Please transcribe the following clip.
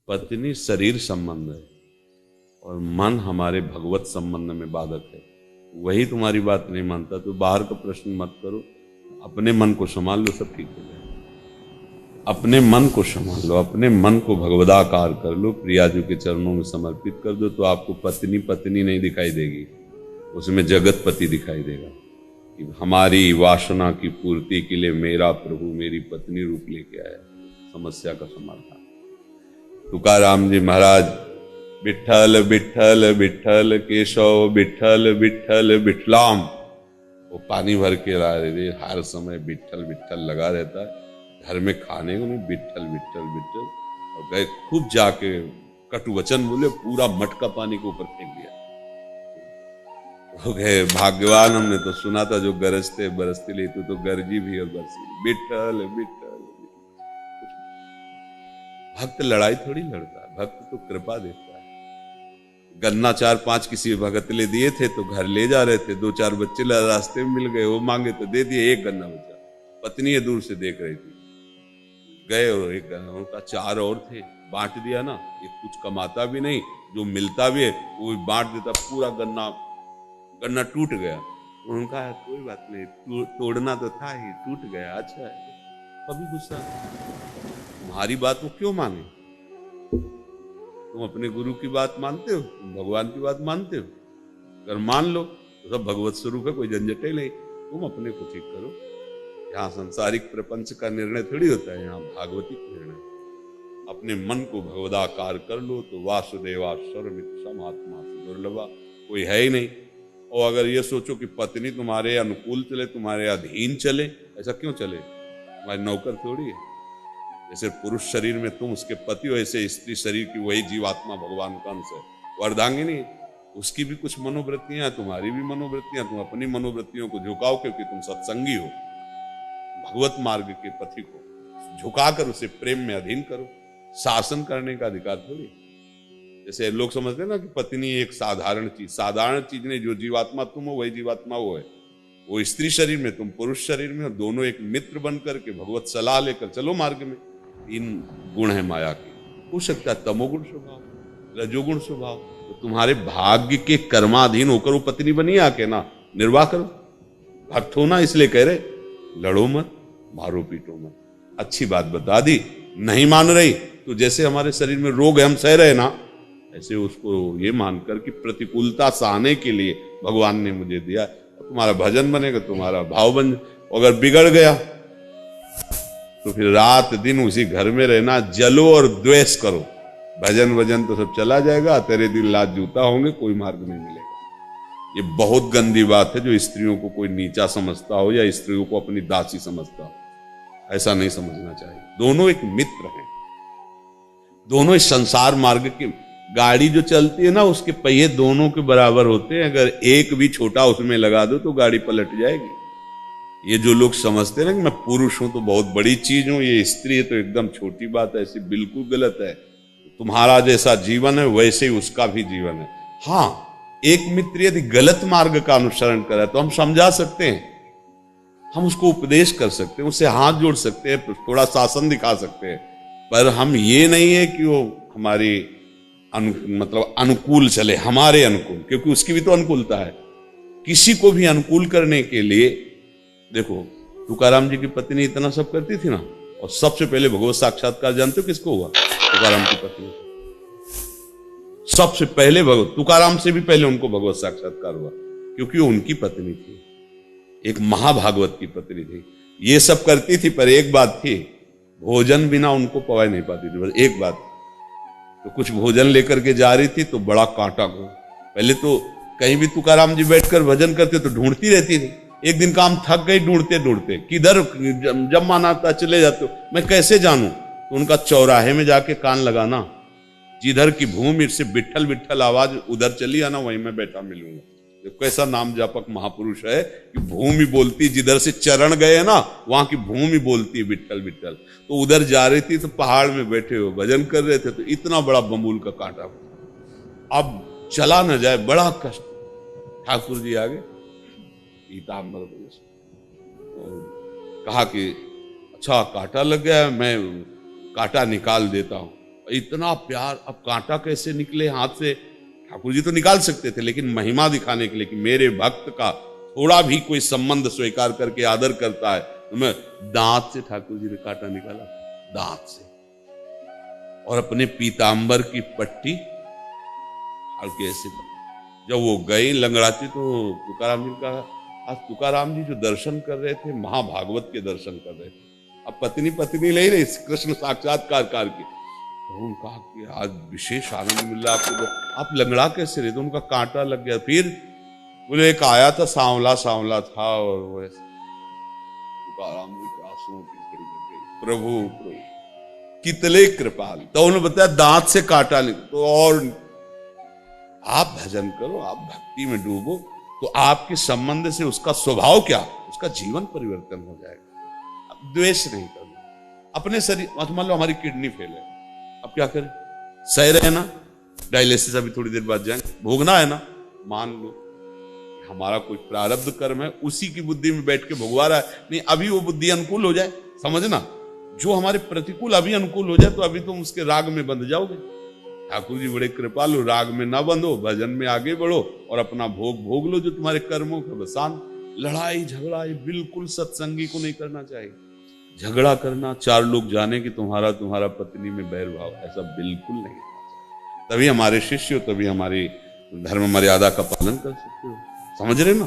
पत्नी शरीर संबंध है और मन हमारे भगवत संबंध में बाधक है। वही तुम्हारी बात नहीं मानता तो बाहर का प्रश्न मत करो, अपने मन को संभाल लो, सब ठीक हो जाएगा। अपने मन को संभाल लो, अपने मन को भगवदाकार कर लो, प्रियाजू के चरणों में समर्पित कर दो, तो आपको पत्नी पत्नी नहीं दिखाई देगी, उसमें जगतपति दिखाई देगा कि हमारी वासना की पूर्ति के लिए मेरा प्रभु मेरी पत्नी रूप लेके आया। समस्या का समाधान। तुकाराम जी महाराज, विठ्ठल विठ्ठल विठ्ठल केशव विठ्ठल विठ्ठल विठलाम, वो पानी भर के ला रहे, हर समय विठ्ठल विठ्ठल लगा रहता है, घर में खाने को नहीं, विठ्ठल विठ्ठल विठ्ठल। और गए खूब जाके कटु वचन बोले, पूरा मटका पानी के ऊपर फेंक दिया। हो गए भाग्यवान, हमने तो सुना था जो गरजते बरसते ले, तो गरजी भी और बरसी। विठ्ठल विठ्ठल। भक्त लड़ाई थोड़ी लड़ता है, भक्त तो कृपा देता है। गन्ना 4-5 किसी भगत ले दिए थे तो घर ले जा रहे थे, 2-4 बच्चे रास्ते में मिल गए, वो मांगे तो दे दिए, एक गन्ना बचा। पत्नी ये दूर से देख रही थी, गए और एक गन्ना, उनका 4 और थे, बांट दिया ना। ये कुछ कमाता भी नहीं, जो मिलता भी है वो बांट देता, पूरा गन्ना टूट गया। उनका कोई बात नहीं, तोड़ना तो था ही, टूट गया, अच्छा है। कभी गुस्सा, तुम्हारी बात वो क्यों माने? तुम अपने गुरु की बात मानते हो, तुम भगवान की बात मानते हो, अगर मान लो तो सब भगवत स्वरूप है, कोई झंझट ही नहीं। तुम अपने को ठीक करो। यहाँ सांसारिक प्रपंच का निर्णय थोड़ी होता है, यहाँ भागवतिक निर्णय। अपने मन को भगवदाकार कर लो तो वासुदेवा सर्वमित्सम आत्मा से दुर्लभा कोई है ही नहीं। और अगर ये सोचो कि पत्नी तुम्हारे अनुकूल चले, तुम्हारे अधीन चले, ऐसा क्यों चले? तुम्हारी नौकर थोड़ी है। जैसे पुरुष शरीर में तुम उसके पति हो, ऐसे स्त्री शरीर की वही जीवात्मा भगवान का अंश है, अर्धांगिनी, उसकी भी कुछ मनोवृत्तियां, तुम्हारी भी मनोवृत्तियां। तुम अपनी मनोवृत्तियों को झुकाओ क्योंकि तुम सत्संगी हो। भगवत मार्ग के पथि को झुकाकर उसे प्रेम में अधीन करो। शासन करने का अधिकार थोड़ी। जैसे लोग समझते हैं ना कि पत्नी एक साधारण चीज नहीं, जो जीवात्मा तुम हो वही जीवात्मा वो है। वो स्त्री शरीर में, तुम पुरुष शरीर में, और दोनों एक मित्र बन करके भगवत सलाह लेकर चलो मार्ग में। 3 गुण है माया के, हो सकता है तमोगुण स्वभाव, रजोगुण स्वभाव, तो तुम्हारे भाग्य के कर्माधीन होकर वो पत्नी बनी आके ना निर्वाह करो। भक्त होना इसलिए कह रहे, लड़ो मत, मारो पीटो मत। अच्छी बात बता दी, नहीं मान रही तो जैसे हमारे शरीर में रोग है हम सह रहे ना, ऐसे उसको ये मानकर कि प्रतिकूलता सहने के लिए भगवान ने मुझे दिया। तुम्हारा भजन बनेगा, तुम्हारा भाव बन। अगर बिगड़ गया तो फिर रात दिन उसी घर में रहना, जलो और द्वेष करो, भजन वजन तो सब चला जाएगा, तेरे दिल लाज जूता होंगे, कोई मार्ग नहीं मिलेगा। ये बहुत गंदी बात है जो स्त्रियों को कोई नीचा समझता हो या स्त्रियों को अपनी दासी समझता हो, ऐसा नहीं समझना चाहिए। दोनों एक मित्र हैं, दोनों इस संसार मार्ग की गाड़ी जो चलती है ना, उसके पहिए दोनों के बराबर होते हैं। अगर एक भी छोटा उसमें लगा दो तो गाड़ी पलट जाएगी। ये जो लोग समझते हैं ना कि मैं पुरुष हूं तो बहुत बड़ी चीज हूं, ये स्त्री है तो एकदम छोटी बात है, ऐसी बिल्कुल गलत है। तुम्हारा जैसा जीवन है वैसे ही उसका भी जीवन है। हाँ, एक मित्र यदि गलत मार्ग का अनुसरण करे तो हम समझा सकते हैं, हम उसको उपदेश कर सकते हैं, उससे हाथ जोड़ सकते हैं, थोड़ा शासन दिखा सकते हैं, पर हम ये नहीं है कि वो हमारी मतलब अनुकूल चले, हमारे अनुकूल, क्योंकि उसकी भी तो अनुकूलता है। किसी को भी अनुकूल करने के लिए, देखो तुकाराम जी की पत्नी इतना सब करती थी ना, और सबसे पहले भगवत साक्षात्कार जानते हो किसको हुआ? तुकाराम की पत्नी। सबसे पहले भगवत, तुकाराम से भी पहले उनको भगवत साक्षात्कार हुआ, क्योंकि वो उनकी पत्नी थी, एक महाभागवत की पत्नी थी। ये सब करती थी, पर एक बात थी, भोजन बिना उनको पवाई नहीं पाती थी, बस एक बात। तो कुछ भोजन लेकर के जा रही थी तो बड़ा कांटा को, पहले तो कहीं भी तुकाराम जी बैठकर भजन करते तो ढूंढती रहती थी। एक दिन काम थक गई ढूंढते ढूंढते, किधर जब मन आता चले जाते हो, मैं कैसे जानूं? तो उनका चौराहे में जाके कान लगाना, जिधर की भूमि से विठ्ठल विठ्ठल आवाज उधर चली आना, वहीं मैं बैठा मिलूंगा। कैसा नाम जापक महापुरुष है कि भूमि बोलती, जिधर से चरण गए ना वहां की भूमि बोलती है विठ्ठल विठ्ठल। तो उधर जा रही थी तो पहाड़ में बैठे हो भजन कर रहे थे, तो इतना बड़ा बमूल का कांटा, अब चला न जाए, बड़ा कष्ट। ठाकुर जी आगे पीताम्बर कहा कि अच्छा कांटा लग गया है, मैं कांटा निकाल देता हूं। इतना प्यार, अब कांटा कैसे निकले हाथ से, ठाकुर जी तो निकाल सकते थे, लेकिन महिमा दिखाने के लिए कि मेरे भक्त का थोड़ा भी कोई संबंध स्वीकार करके आदर करता है, तो मैं दांत से ठाकुर जी ने कांटा निकाला, दांत से, और अपने पीतांबर की पट्टी हल्के ऐसे। जब वो गई लंगड़ाती तो तुकाराम जी का, आज तुकाराम जी जो दर्शन कर रहे थे, महाभागवत के दर्शन कर रहे थे, अब पत्नी पत्नी ले रही कृष्ण साक्षात्कार की, तो उनका कि आज विशेष आनंद मिल रहा आपको, आप लंगड़ा कैसे रहे? तो उनका कांटा लग गया। फिर बोले एक आया था सांवला सांवला था, और वो तुकाराम जी के आंसुओं की झड़ी लग गई, प्रभु प्रभु कितने कृपाल। तो उन्होंने बताया दांत से कांटा निकल। तो और आप भजन करो, आप भक्ति में डूबो, तो आपके संबंध से उसका स्वभाव क्या, उसका जीवन परिवर्तन हो जाएगा। अब द्वेष नहीं करना अपने शरीर। मान लो हमारी किडनी फेल है, अब क्या करें? सह रहे ना, डायलिसिस अभी थोड़ी देर बाद जाएंगे, भोगना है ना। मान लो हमारा कोई प्रारब्ध कर्म है, उसी की बुद्धि में बैठ के भोगवा रहा है, नहीं अभी वो बुद्धि अनुकूल हो जाए, समझना, जो हमारे प्रतिकूल अभी अनुकूल हो जाए, तो अभी तुम उसके राग में बंध जाओगे। ठाकुर जी बड़े कृपालु, राग में ना बंधो, भजन में आगे बढ़ो और अपना भोग भोग लो जो तुम्हारे कर्मों का बसान। लड़ाई झगड़ा ये बिल्कुल सत्संगी को नहीं करना चाहिए। झगड़ा करना, चार लोग जाने कि तुम्हारा पत्नी में बैर भाव, ऐसा बिल्कुल नहीं करना चाहिए। तभी हमारे शिष्य हो, तभी हमारी धर्म मर्यादा का पालन कर सकते हो, समझ रहे ना।